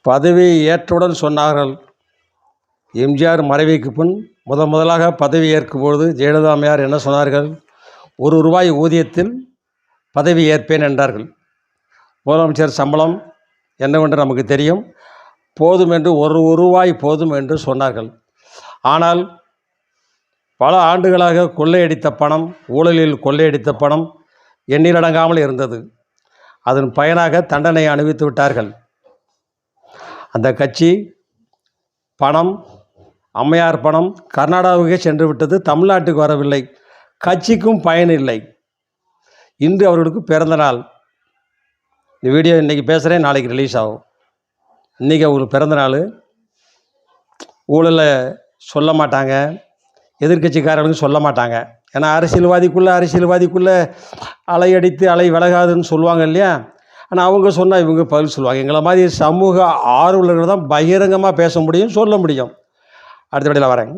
பதவி ஏற்றவுடன் சொன்னார்கள். எம்ஜிஆர் மறைவுக்கு பின் முதலாக பதவி ஏற்கும்போது ஜெயலலிதா அம்மையார் என்ன சொன்னார்கள்? ₹1 ஊதியத்தில் பதவி ஏற்பேன் என்றார்கள். முதலமைச்சர் சம்பளம் என்னவென்று நமக்கு தெரியும். போதும் என்று ₹1 போதும் என்று சொன்னார்கள். ஆனால் பல ஆண்டுகளாக கொள்ளையடித்த பணம், ஊழலில் கொள்ளையடித்த பணம் எண்ணிலடங்காமல் இருந்தது. அதன் பயனாக தண்டனை அனுபவித்து விட்டார்கள். அந்த கட்சி பணம், அம்மையார் பணம் கர்நாடகாவுக்கே சென்று விட்டது, தமிழ்நாட்டுக்கு வரவில்லை. கட்சிக்கும் பயன் இல்லை. இன்று அவர்களுக்கு பிறந்த நாள். இந்த வீடியோ இன்றைக்கி பேசுகிறேன், நாளைக்கு ரிலீஸ் ஆகும். இன்றைக்கி அவங்களுக்கு பிறந்த நாள். ஊழலை சொல்ல மாட்டாங்க, எதிர்கட்சிக்காரர்களுக்கு சொல்ல மாட்டாங்க. ஏன்னா அரசியல்வாதிக்குள்ளே அலை அடித்து அலை விலகாதுன்னு சொல்லுவாங்க இல்லையா. ஆனால் அவங்க சொன்னால் இவங்க பதில் சொல்லுவாங்க. எங்களை மாதிரி சமூக ஆர்வலர்கள் தான் பகிரங்கமாக பேச முடியும், சொல்ல முடியும். அடுத்த வீடியோவில் வரேன்.